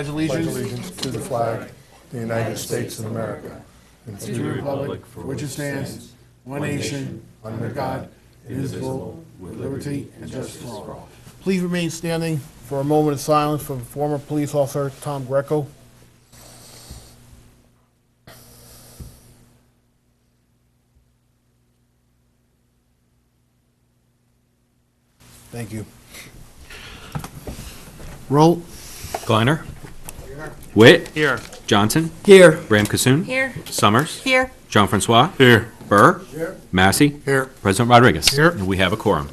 pledge pledge allegiance allegiance to the flag of the United States of America and to the republic for which it stands, one nation, under God, indivisible, with liberty and justice for all. Please remain standing for a moment of silence for former police officer Tom Greco. Thank you. Roll. Kleiner. Witt. Here. Johnson. Here. Ram-Kassoon. Here. Summers. Here. Jean-Francois. Here. Burr. Here. Massey. Here. President Rodriguez. Here. And we have a quorum.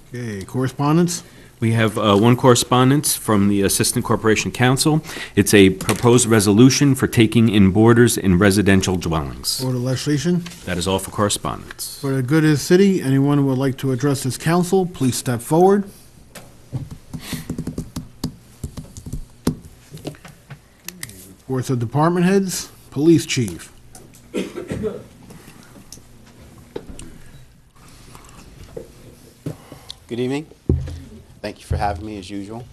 Okay, correspondence. We have one correspondence from the Assistant Corporation Counsel. It's a proposed resolution for taking in boarders in residential dwellings. Order legislation. That is all for correspondence. For the good of the city, anyone who would like to address this council, please step forward. Reports of department heads, police chief. Good evening. Thank you for having me, as usual.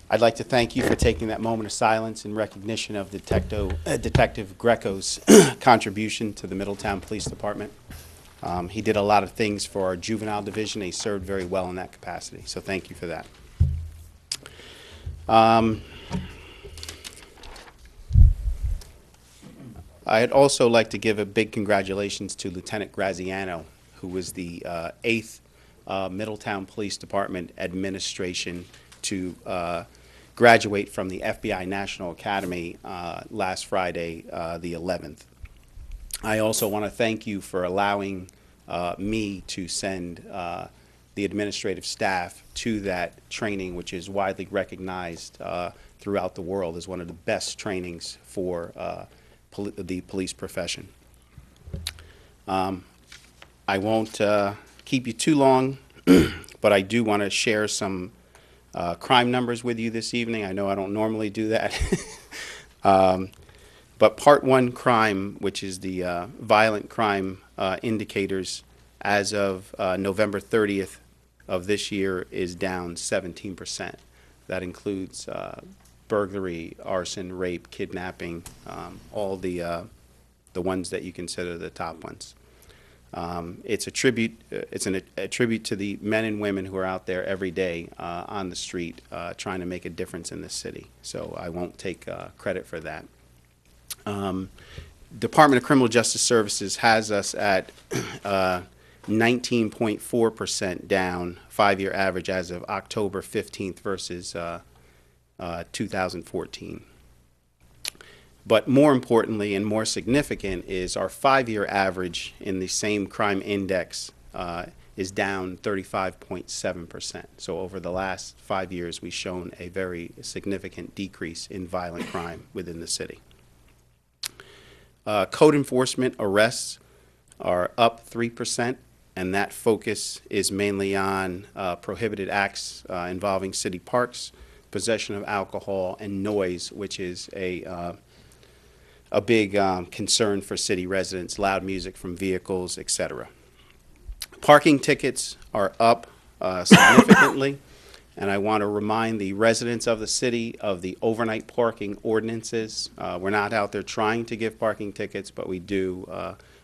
I'd like to thank you for taking that moment of silence in recognition of Detective Greco's contribution to the Middletown Police Department. He did a lot of things for our juvenile division. He served very well in that capacity, so thank you for that. I'd also like to give a big congratulations to Lieutenant Graziano, who was the 8th Middletown Police Department administration to graduate from the FBI National Academy last Friday, the 11th. I also want to thank you for allowing me to send the administrative staff to that training, which is widely recognized throughout the world as one of the best trainings for the police profession. I won't keep you too long, but I do want to share some crime numbers with you this evening. I know I don't normally do that. But Part 1 crime, which is the violent crime indicators, as of November 30th of this year, is down 17%. That includes burglary, arson, rape, kidnapping, all the ones that you consider the top ones. It's a tribute to the men and women who are out there every day on the street trying to make a difference in this city. So I won't take credit for that. Department of Criminal Justice Services has us at 19.4% down, 5-year average as of October 15th versus 2014. But more importantly and more significant is our 5-year average in the same crime index is down 35.7%. So over the last 5 years, we've shown a very significant decrease in violent crime within the city. Code enforcement arrests are up 3%, and that focus is mainly on prohibited acts involving city parks, possession of alcohol, and noise, which is a big concern for city residents, loud music from vehicles, etc. Parking tickets are up significantly, and I want to remind the residents of the city of the overnight parking ordinances. We're not out there trying to give parking tickets, but we do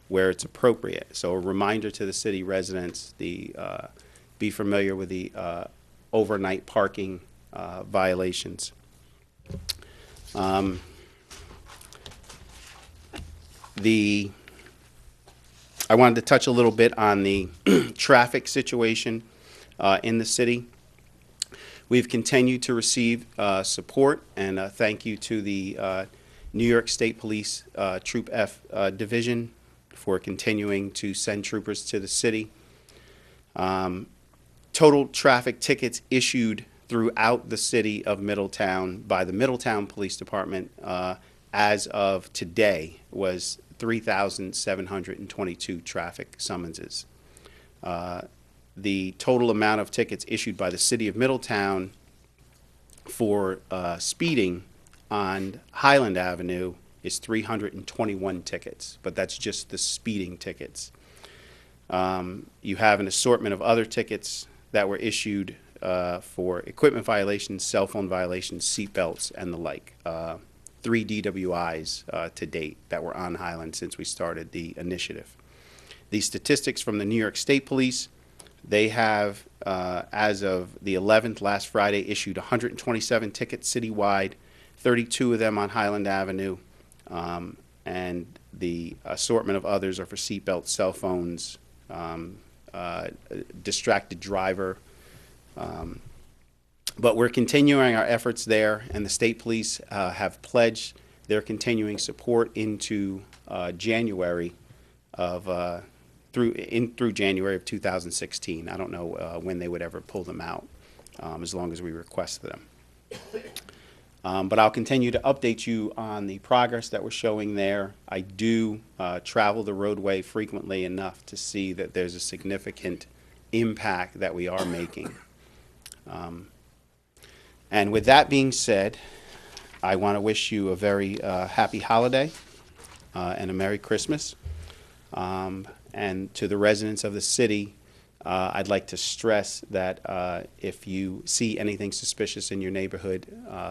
where it's appropriate. So a reminder to the city residents, be familiar with the overnight parking violations. I wanted to touch a little bit on the traffic situation in the city. We've continued to receive support, and thank you to the New York State Police Troop F Division for continuing to send troopers to the city. Total traffic tickets issued throughout the city of Middletown by the Middletown Police Department as of today was 3,722 traffic summonses. The total amount of tickets issued by the city of Middletown for speeding on Highland Avenue is 321 tickets, but that's just the speeding tickets. You have an assortment of other tickets that were issued for equipment violations, cell phone violations, seatbelts, and the like. 3 DWIs to date that were on Highland since we started the initiative. The statistics from the New York State Police, they have, as of the 11th, last Friday, issued 127 tickets citywide, 32 of them on Highland Avenue, and the assortment of others are for seatbelts, cell phones, distracted driver. But we're continuing our efforts there, and the state police have pledged their continuing support into January of through January of 2016. I don't know when they would ever pull them out, as long as we request them. But I'll continue to update you on the progress that we're showing there. I do travel the roadway frequently enough to see that there's a significant impact that we are making. And with that being said, I want to wish you a very happy holiday and a Merry Christmas. And to the residents of the city, I'd like to stress that if you see anything suspicious in your neighborhood,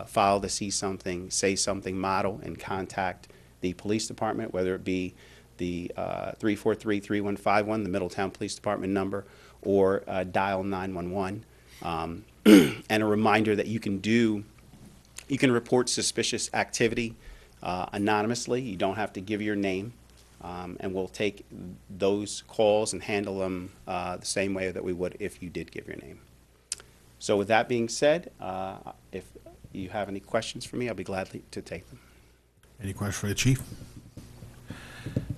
file to see something, say something, model, and contact the police department, whether it be the 343-3151, the Middletown Police Department number, or dial 911. And a reminder that you can report suspicious activity anonymously. You don't have to give your name. And we'll take those calls and handle them the same way that we would if you did give your name. So with that being said, if you have any questions for me, I'll be glad to take them. Any questions for the chief?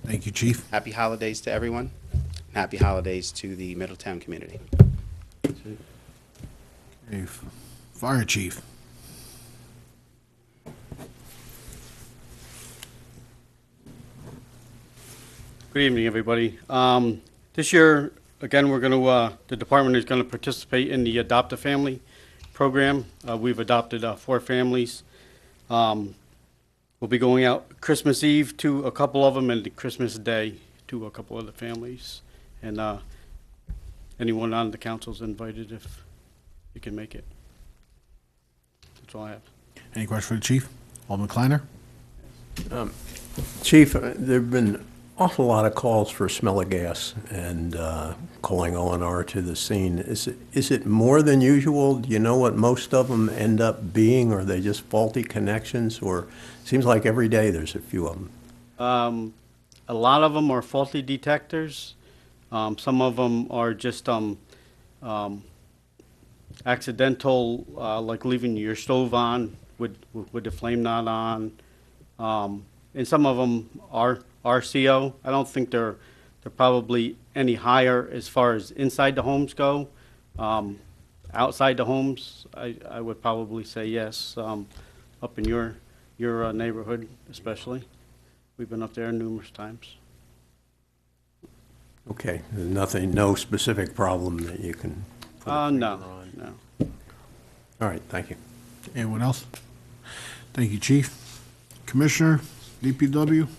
Thank you, chief. Happy holidays to everyone. Happy holidays to the Middletown community. Okay, fire chief. Good evening, everybody. This year, again, the department is going to participate in the Adopt a Family program. We've adopted 4 families. We'll be going out Christmas Eve to a couple of them and Christmas Day to a couple of the families. And anyone on the council is invited if you can make it. That's all I have. Any questions for the chief? Alderman Kleiner? Chief, there have been awful lot of calls for smell of gas and calling O&R to the scene. Is it more than usual? Do you know what most of them end up being? Or are they just faulty connections? Or it seems like every day there's a few of them. A lot of them are faulty detectors. Some of them are just accidental, like leaving your stove on with the flame not on. And some of them are RCO. I don't think they're probably any higher as far as inside the homes go. Outside the homes, I would probably say yes. Up in your neighborhood especially. We've been up there numerous times. Okay, nothing, no specific problem that you can put a finger No, on? no. All right, thank you. Anyone else? Thank you, chief. Commissioner, DPW?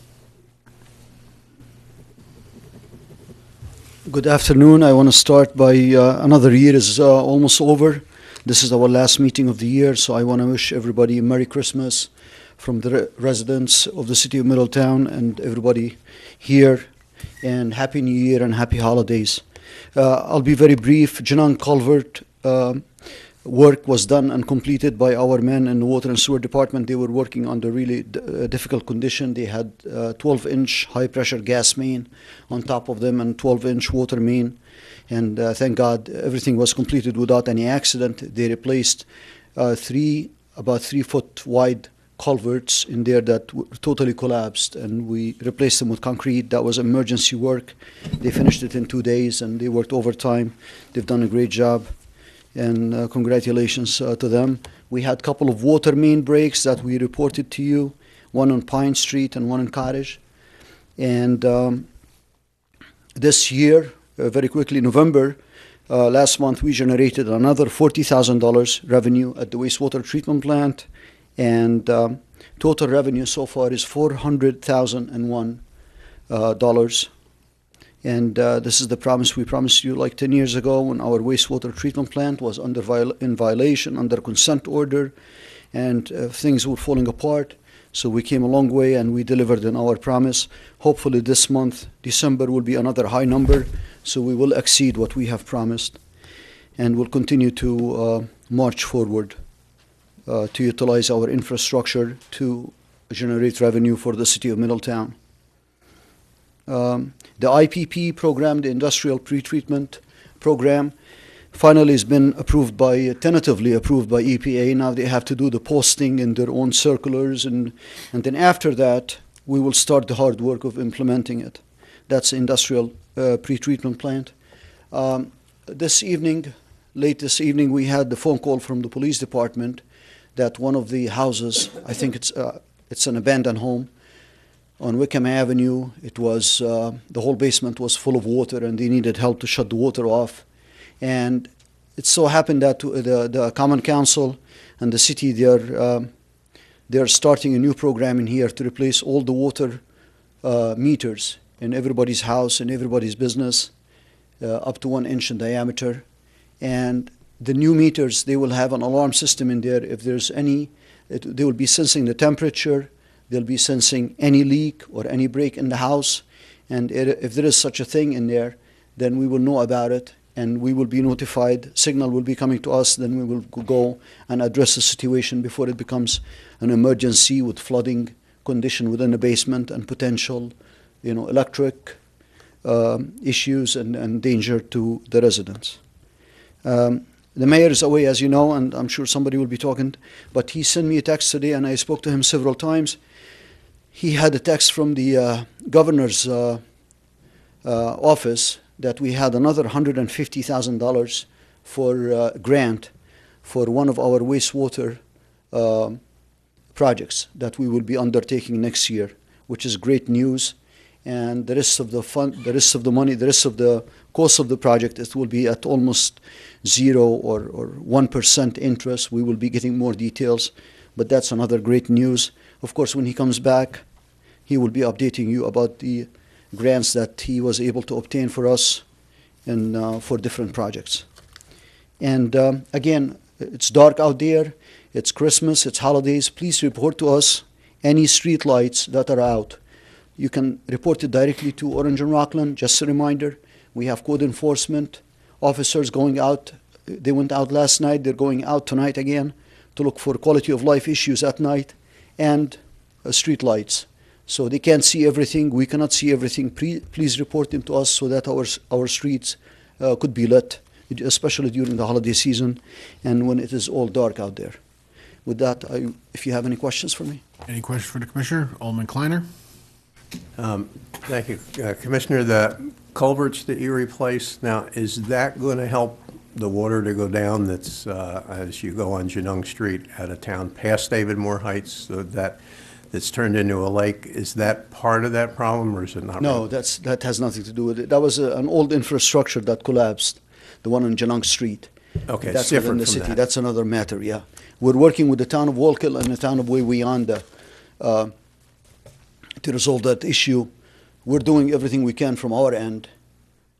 Good afternoon. I want to start by another year is almost over. This is our last meeting of the year, so I want to wish everybody a Merry Christmas from the residents of the city of Middletown and everybody here, and Happy New Year and Happy Holidays. I'll be very brief. Genang Culvert work was done and completed by our men in the Water and Sewer Department. They were working under really difficult condition. They had 12-inch high-pressure gas main on top of them and 12-inch water main. And thank God everything was completed without any accident. They replaced about 3-foot wide culverts in there that totally collapsed, and we replaced them with concrete. That was emergency work. They finished it in 2 days, and they worked overtime. They've done a great job, and congratulations to them. We had a couple of water main breaks that we reported to you, one on Pine Street and one in Cottage. And this year, very quickly, November, last month, we generated another $40,000 revenue at the wastewater treatment plant. And total revenue so far is $400,001. And this is the promise we promised you like 10 years ago when our wastewater treatment plant was in violation, under consent order, and things were falling apart. So we came a long way and we delivered on our promise. Hopefully this month, December, will be another high number, so we will exceed what we have promised. And we'll continue to march forward to utilize our infrastructure to generate revenue for the city of Middletown. The IPP program, the Industrial Pretreatment Program, finally has been tentatively approved by EPA. Now they have to do the posting in their own circulars, and then after that, we will start the hard work of implementing it. That's the Industrial Pretreatment Plant. Late this evening, we had the phone call from the police department that one of the houses, I think it's an abandoned home, on Wickham Avenue, it was the whole basement was full of water, and they needed help to shut the water off. And it so happened that the Common Council and the city, they're starting a new program in here to replace all the water meters in everybody's house and everybody's business, up to 1 inch in diameter. And the new meters, they will have an alarm system in there. If there's any, they will be sensing the temperature. They'll be sensing any leak or any break in the house. And if there is such a thing in there, then we will know about it and we will be notified. Signal will be coming to us, then we will go and address the situation before it becomes an emergency with flooding condition within the basement and potential, electric issues and danger to the residents. The mayor is away, as you know, and I'm sure somebody will be talking, but he sent me a text today and I spoke to him several times. He had a text from the governor's office that we had another $150,000 for grant for one of our wastewater projects that we will be undertaking next year, which is great news. And the rest of the fund, the rest of the money, the rest of the cost of the project, it will be at almost 0 or 1% interest. We will be getting more details, but that's another great news. Of course, when he comes back, he will be updating you about the grants that he was able to obtain for us and for different projects. And again, it's dark out there. It's Christmas. It's holidays. Please report to us any street lights that are out. You can report it directly to Orange and Rockland. Just a reminder, we have code enforcement officers going out. They went out last night. They're going out tonight again to look for quality of life issues at night and street lights. So they can't see everything. We cannot see everything. Please report them to us so that our streets could be lit, especially during the holiday season and when it is all dark out there. With that, if you have any questions for me. Any questions for the Commissioner? Alderman Kleiner? Thank you. Commissioner, the culverts that you replaced, now, is that going to help the water to go down that's, as you go on Genung Street out of town past David Moore Heights, so that's turned into a lake? Is that part of that problem, or is it not? No, that has nothing to do with it. That was an old infrastructure that collapsed, the one on Genung Street. Okay, that's different within the from city. that. That's another matter, yeah. We're working with the town of Wallkill and the town of Wawayanda to resolve that issue. We're doing everything we can from our end.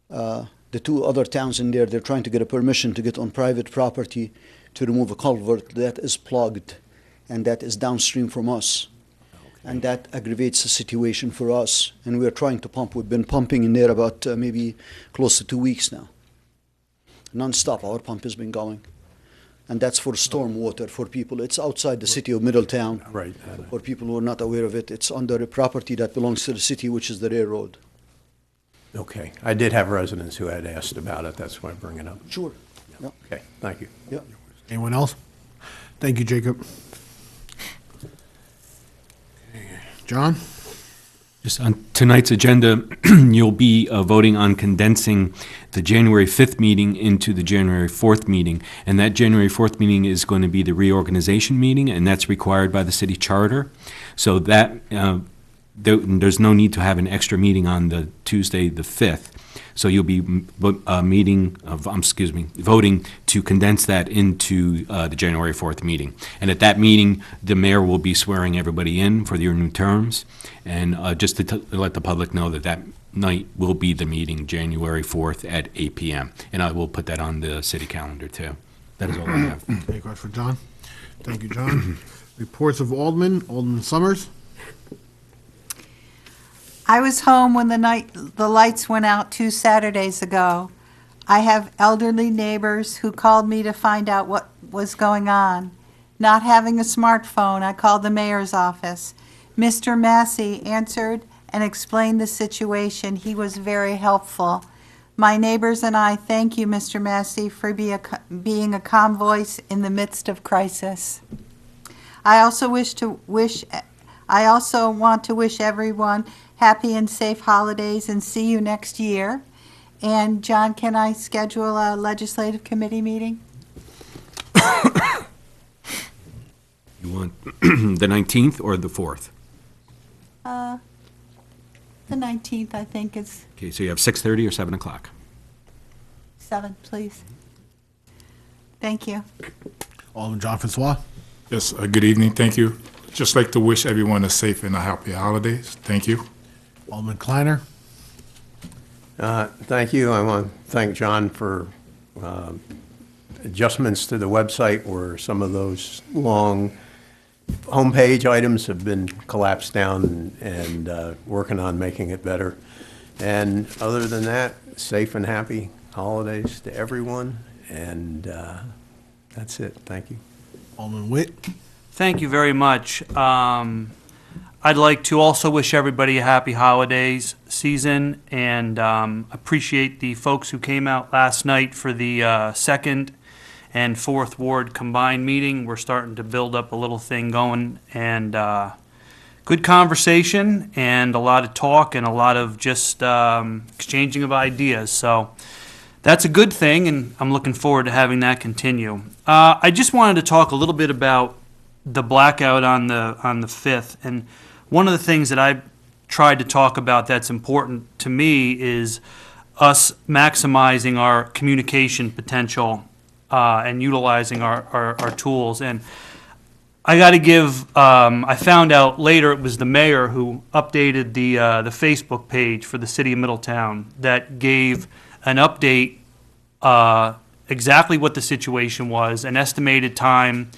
The two other towns in there, they're trying to get a permission to get on private property to remove a culvert that is plugged and that is downstream from us. Okay. And that aggravates the situation for us. And we're trying to pump. We've been pumping in there about maybe close to 2 weeks now. Non-stop, our pump has been going. And that's for storm water for people. It's outside the city of Middletown. Right. For people who are not aware of it, it's under a property that belongs to the city, which is the railroad. Okay. I did have residents who had asked about it. That's why I bring it up. Sure. Yeah. Okay, thank you. Yeah. Anyone else? Thank you, Jacob. John? Just on tonight's agenda, you'll be voting on condensing the January 5th meeting into the January 4th meeting. And that January 4th meeting is going to be the reorganization meeting, and that's required by the city charter. So that there's no need to have an extra meeting on the Tuesday, the 5th. So you'll be voting to condense that into the January 4th meeting. And at that meeting, the mayor will be swearing everybody in for their new terms. And just to let the public know that night will be the meeting, January 4th at 8 p.m. And I will put that on the city calendar, too. That is all I have. Any questions for John? Thank you, John. Reports of Alderman. Alderman Summers. I was home when the lights went out 2 Saturdays ago. I have elderly neighbors who called me to find out what was going on. Not having a smartphone, I called the mayor's office. Mr. Massey answered and explained the situation. He was very helpful. My neighbors and I thank you, Mr. Massey, for being a calm voice in the midst of crisis. I also want to wish everyone happy and safe holidays and see you next year. And John, can I schedule a legislative committee meeting? You want the 19th or the 4th? The 19th, I think, is Okay, so you have 6:30 or 7 o'clock? 7, please. Thank you. Alderman John Francois. Yes, good evening. Thank you. Just like to wish everyone a safe and a happy holidays. Thank you. Alderman Kleiner. Thank you. I want to thank John for adjustments to the website where some of those long homepage items have been collapsed down and working on making it better. And other than that, safe and happy holidays to everyone. And that's it. Thank you. Alderman Witt. Thank you very much. I'd like to also wish everybody a happy holidays season and appreciate the folks who came out last night for the 2nd and 4th Ward combined meeting. We're starting to build up a little thing going, and good conversation and a lot of talk and a lot of just exchanging of ideas. So that's a good thing, and I'm looking forward to having that continue. I just wanted to talk a little bit about the blackout on the 5th, and one of the things that I tried to talk about that's important to me is us maximizing our communication potential and utilizing our tools. And I got to give, I found out later it was the mayor who updated the Facebook page for the city of Middletown that gave an update exactly what the situation was, an estimated time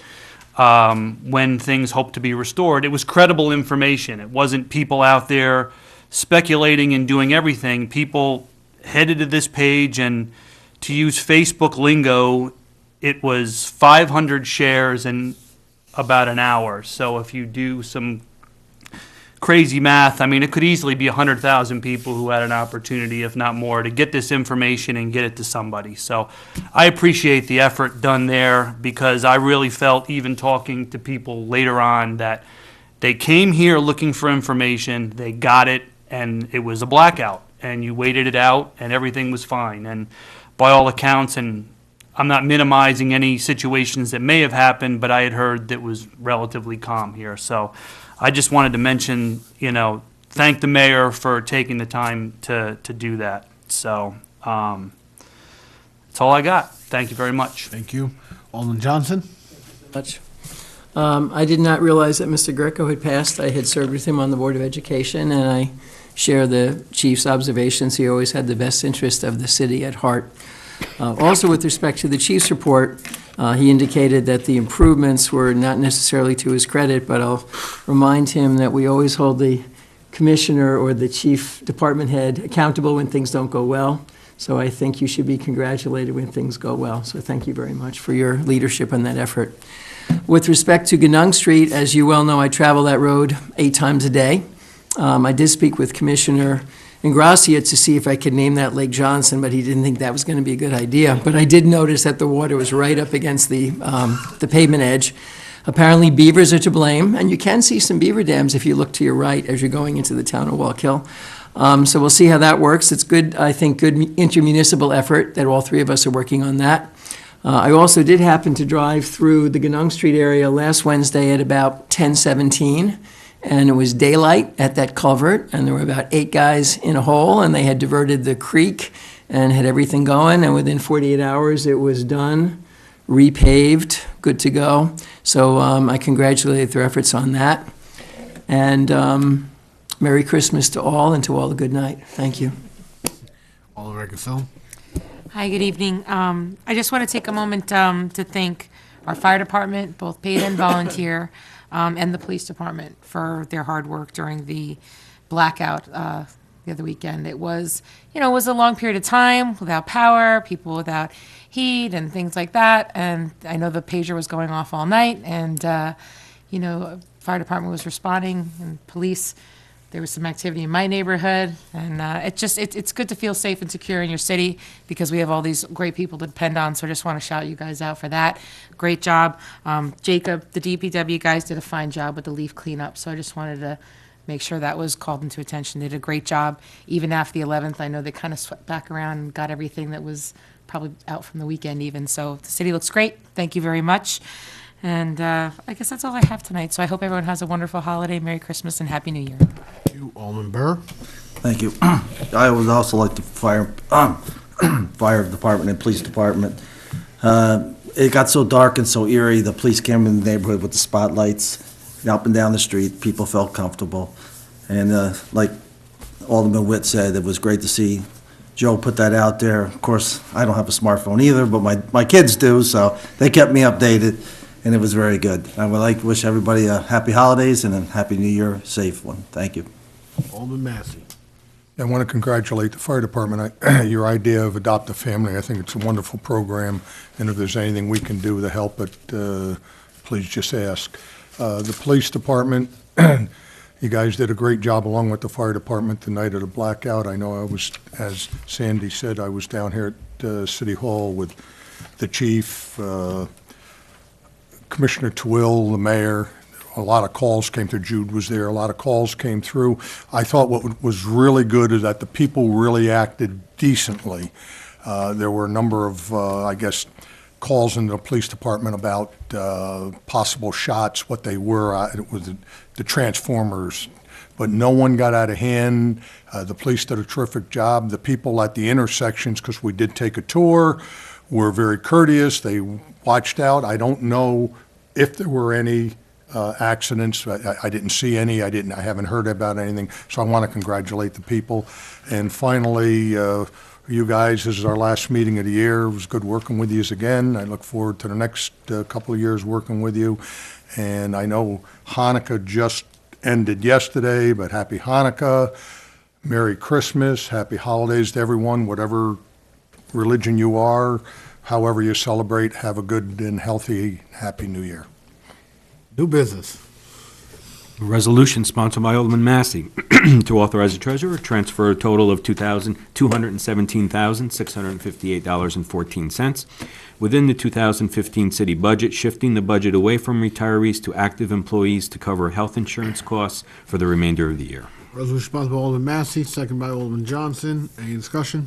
when things hope to be restored. It was credible information. It wasn't people out there speculating and doing everything. People headed to this page, and to use Facebook lingo, it was 500 shares in about an hour. So if you do some crazy math, I mean, it could easily be 100,000 people who had an opportunity, if not more, to get this information and get it to somebody. So I appreciate the effort done there, because I really felt, even talking to people later on, that they came here looking for information, they got it, and it was a blackout, and you waited it out, and everything was fine. And by all accounts, and I'm not minimizing any situations that may have happened, but I had heard that was relatively calm here. So I just wanted to mention, thank the mayor for taking the time to do that. So that's all I got. Thank you very much. Thank you. Alderman Johnson. Much. I did not realize that Mr. Greco had passed. I had served with him on the Board of Education, and I share the chief's observations. He always had the best interest of the city at heart. Also, with respect to the chief's report, he indicated that the improvements were not necessarily to his credit, but I'll remind him that we always hold the commissioner or the chief department head accountable when things don't go well. So I think you should be congratulated when things go well. So thank you very much for your leadership on that effort. With respect to Ganong Street, as you well know, I travel that road 8 times a day. I did speak with Commissioner Ingracia to see if I could name that Lake Johnson, but he didn't think that was going to be a good idea. But I did notice that the water was right up against the pavement edge. Apparently beavers are to blame, and you can see some beaver dams if you look to your right as you're going into the town of Wallkill. So we'll see how that works. It's good, I think, good intermunicipal effort that all 3 of us are working on that. I also did happen to drive through the Ganong Street area last Wednesday at about 10:17, and it was daylight at that culvert, and there were about 8 guys in a hole, and they had diverted the creek and had everything going, and within 48 hours it was done, repaved, good to go. So I congratulate their efforts on that. And Merry Christmas to all and to all a good night. Thank you. Alderman Rankine-Stone. Hi, good evening. I just want to take a moment to thank our fire department, both paid and volunteer, and the police department for their hard work during the blackout the other weekend. It was, it was a long period of time without power, people without heat and things like that. And I know the pager was going off all night, and, fire department was responding, and police. There was some activity in my neighborhood, and it's good to feel safe and secure in your city because we have all these great people to depend on. So I just want to shout you guys out for that. Great job. Jacob, the DPW guys did a fine job with the leaf cleanup, so I just wanted to make sure that was called into attention. They did a great job. Even after the 11th, I know they kind of swept back around and got everything that was probably out from the weekend even. So the city looks great. Thank you very much. And I guess that's all I have tonight. So I hope everyone has a wonderful holiday, Merry Christmas, and Happy New Year. Thank you, Alderman Burr. Thank you. I would also like to fire department and police department. It got so dark and so eerie, the police came in the neighborhood with the spotlights up and down the street. People felt comfortable. And like Alderman Witt said, it was great to see Joe put that out there. Of course, I don't have a smartphone either, but my kids do, so they kept me updated. And it was very good. I would like to wish everybody a happy holidays and a happy New Year, safe one. Thank you. Alderman Massey. I want to congratulate the fire department. Your idea of Adopt a Family, I think it's a wonderful program, and if there's anything we can do to help it, please just ask. The police department, you guys did a great job along with the fire department the night of the blackout. I know I was, as Sandy said, I was down here at City Hall with the chief, Commissioner Twill, the mayor. A lot of calls came through. Jude was there. A lot of calls came through. I thought what was really good is that the people really acted decently. There were a number of, calls in the police department about possible shots, what they were. It was the Transformers. But no one got out of hand. The police did a terrific job. The people at the intersections, because we did take a tour, were very courteous. They watched out. I don't know if there were any accidents. I didn't see any. I haven't heard about anything. So I want to congratulate the people. And finally, you guys, this is our last meeting of the year. It was good working with you again. I look forward to the next couple of years working with you. And I know Hanukkah just ended yesterday, but happy Hanukkah, Merry Christmas, happy holidays to everyone, whatever religion you are, however you celebrate, have a good and healthy, happy New Year. New business. A resolution sponsored by Alderman Massey to authorize the treasurer to transfer a total of $217,658.14 within the 2015 city budget, shifting the budget away from retirees to active employees to cover health insurance costs for the remainder of the year. Resolution sponsored by Alderman Massey, second by Alderman Johnson. Any discussion?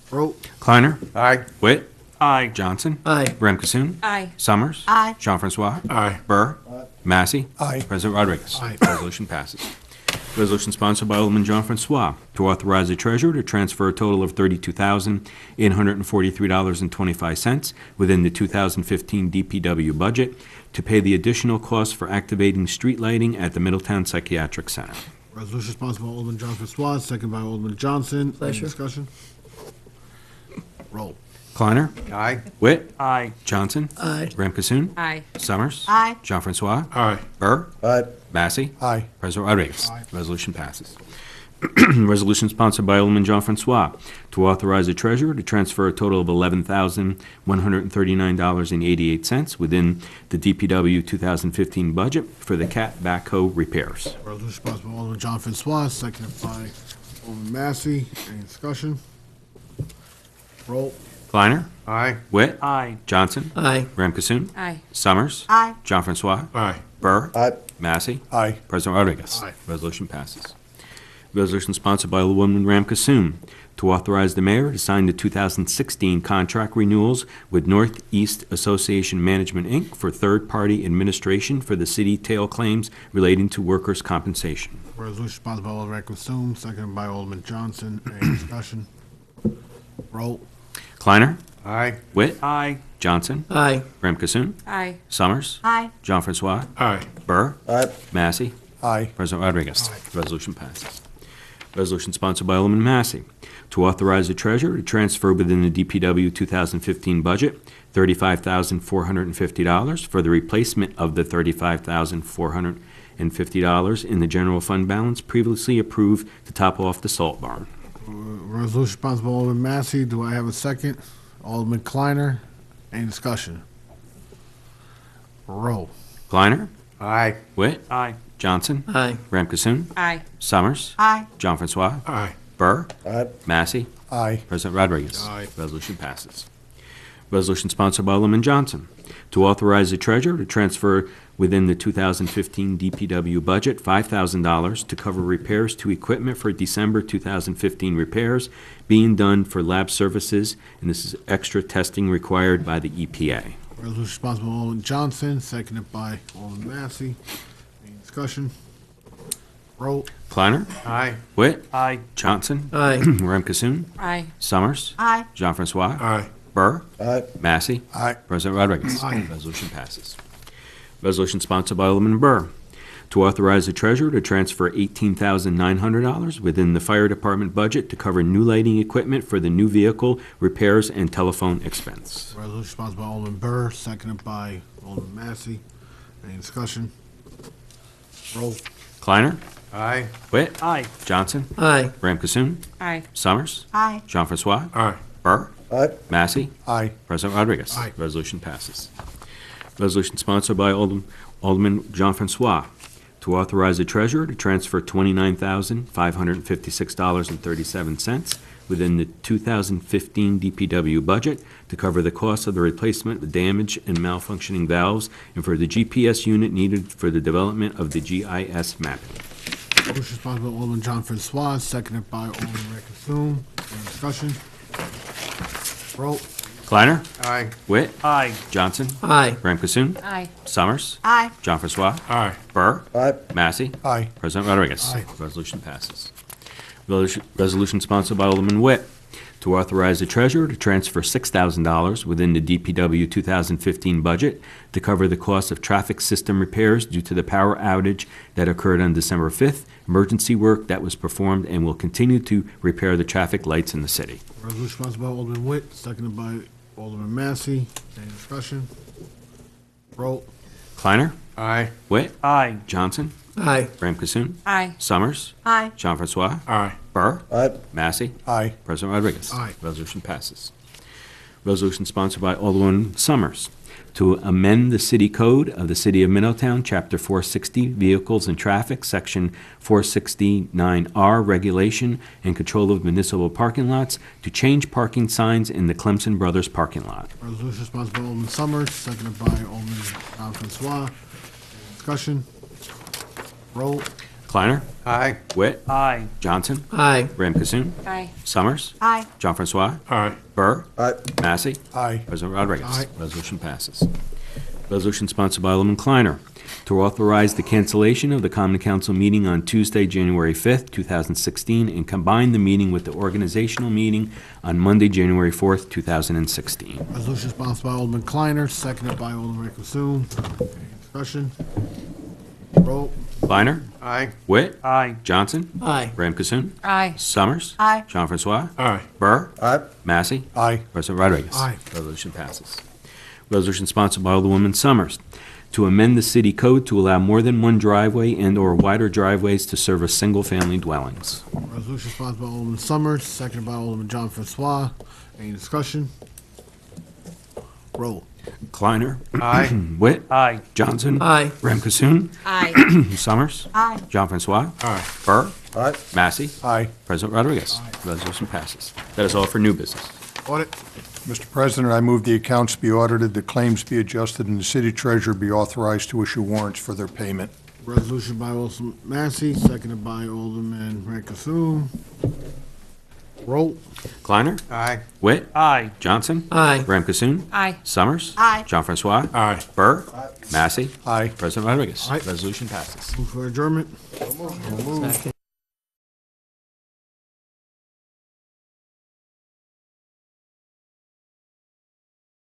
Vote. Kleiner? Aye. Witt? Aye. Johnson? Aye. Ramkissoon? Aye. Summers? Aye. Jean-Francois? Aye. Burr? Massey? Aye. President Rodriguez? Aye. Resolution passes. Resolution sponsored by Alderman Jean-Francois to authorize the treasurer to transfer a total of $32,843.25 within the 2015 DPW budget to pay the additional costs for activating street lighting at the Middletown Psychiatric Center. Resolution sponsored by Alderman Jean-Francois, second by Alderman Johnson. Pleasure. Any discussion? Roll. Kleiner? Aye. Witt? Aye. Johnson? Aye. Ramkissoon? Aye. Summers? Aye. Jean-Francois? Aye. Burr? Aye. Massey? Aye. President Rodriguez? Aye. Resolution passes. Resolution sponsored by Alderman Jean-Francois to authorize the treasurer to transfer a total of $11,139.88 within the DPW 2015 budget for the cat backhoe repairs. Resolution sponsored by Alderman Jean-Francois, seconded by Alderman Massey. Any discussion? Roll. Kleiner? Aye. Witt? Aye. Johnson? Aye. Ramkissoon? Aye. Summers? Aye. Jean-Francois? Aye. Burr? Aye. Massey? Aye. President Rodriguez? Aye. Resolution passes. Resolution sponsored by Alderwoman Ramkissoon to authorize the mayor to sign the 2016 contract renewals with Northeast Association Management, Inc. for third-party administration for the city tail claims relating to workers' compensation. Resolution sponsored by Alderman Rankine-Stone, seconded by Alderman Johnson. Any discussion? Roll. Kleiner? Aye. Witt? Aye. Johnson? Aye. Ramkissoon? Aye. Summers? Aye. Jean-Francois? Aye. Burr? Aye. Massey? Aye. President Rodriguez. Resolution passes. Resolution sponsored by Alderman Massey to authorize the treasurer to transfer within the DPW 2015 budget $35,450 for the replacement of the $35,450 in the general fund balance previously approved to top off the salt barn. Resolution sponsored by Alderman Massey. Do I have a second? Alderman Kleiner. Any discussion? Roll. Kleiner? Aye. Witt? Aye. Johnson? Aye. Ramkasoon? Aye. Summers? Aye. John Francois? Aye. Burr? Aye. Massey? Aye. President Rodriguez. Aye. Resolution passes. Resolution sponsored by Alderman Johnson to authorize the treasurer to transfer within the 2015 DPW budget $5,000 to cover repairs to equipment for December 2015 repairs being done for lab services, and this is extra testing required by the EPA. Resolution sponsored by Alderman Johnson, seconded by Alderman Massey. Any discussion? Roll. Kleiner? Aye. Witt? Aye. Johnson? Aye. Ramkasoon? Aye. Summers? Aye. Jean Francois? Aye. Burr? Aye. Massey? Aye. President Rodriguez. Aye. Resolution passes. Resolution sponsored by Alderman Burr to authorize the treasurer to transfer $18,900 within the fire department budget to cover new lighting equipment for the new vehicle repairs and telephone expense. Resolution sponsored by Alderman Burr, seconded by Alderman Massey. Any discussion? Roll. Kleiner? Aye. Witt? Aye. Johnson? Aye. Ramkasoon? Aye. Summers? Aye. Jean Francois? Aye. Burr? Aye. Massey? Aye. President Rodriguez. Aye. Resolution passes. Resolution sponsored by Alderman Jean Francois to authorize the treasurer to transfer $29,556.37 within the 2015 DPW budget to cover the cost of the replacement of damaged and malfunctioning valves and for the GPS unit needed for the development of the GIS mapping. Resolution sponsored by Alderman John Francois, seconded by Alderman Ramkasoon. Any discussion? Roll. Kleiner? Aye. Witt? Aye. Johnson? Aye. Ramkasoon? Aye. Summers? Aye. Jean Francois? Aye. Burr? Aye. Massey? Aye. President Rodriguez. Aye. Resolution passes. Resolution sponsored by Alderman Witt to authorize the treasurer to transfer $6,000 within the DPW 2015 budget to cover the cost of traffic system repairs due to the power outage that occurred on December 5th, emergency work that was performed and will continue to repair the traffic lights in the city. Resolution sponsored by Alderman Witt, seconded by Alderman Massey. Any discussion? Roll. Kleiner? Aye. Witt? Aye. Johnson? Aye. Ramkasoon? Aye. Summers? Aye. Jean Francois? Aye. Burr? Aye. Massey? Aye. President Rodriguez. Aye. Resolution passes. Resolution sponsored by Alderman Summers to amend the city code of the City of Middletown, Chapter 460, Vehicles and Traffic, Section 469R, Regulation and Control of Municipal Parking Lots, to change parking signs in the Clemson Brothers parking lot. Resolution sponsored by Alderman Summers, seconded by Alderman John Francois. Any discussion? Roll. Kleiner? Aye. Witt? Aye. Johnson? Aye. Ramkasoon? Aye. Summers? Aye. Jean Francois? Aye. Burr? Aye. Massey? Aye. President Rodriguez. Aye. Resolution passes. Resolution sponsored by Alderman Kleiner to authorize the cancellation of the Common Council meeting on Tuesday, January 5th, 2016, and combine the meeting with the organizational meeting on Monday, January 4th, 2016. Resolution sponsored by Alderman Kleiner, seconded by Alderman Ramkasoon. Any discussion? Roll. Kleiner? Aye. Witt? Aye. Johnson? Aye. Ramkasoon? Aye. Summers? Aye. Jean Francois? Aye. Burr? Aye. Massey? Aye. President Rodriguez. Aye. Resolution passes. Resolution sponsored by Alderwoman Summers to amend the city code to allow more than one driveway and/or wider driveways to service single-family dwellings. Resolution sponsored by Alderman Summers, seconded by Alderman John Francois. Any discussion? Roll. Kleiner? Aye. Witt? Aye. Johnson? Aye. Ramkasoon? Aye. Summers? Aye. Jean Francois? Aye. Burr? Aye. Massey? Aye. President Rodriguez. Resolution passes. That is all for new business. Audit. Mr. President, I move the accounts be audited, the claims be adjusted, and the city treasurer be authorized to issue warrants for their payment. Resolution by Alderman Massey, seconded by Alderman Ramkasoon. Roll. Kleiner? Aye. Witt? Aye. Johnson? Aye. Ramkasoon? Aye. Summers? Aye. Jean Francois? Aye. Burr? Massey? Aye. President Rodriguez. Aye. Resolution passes. Move for adjournment. Second.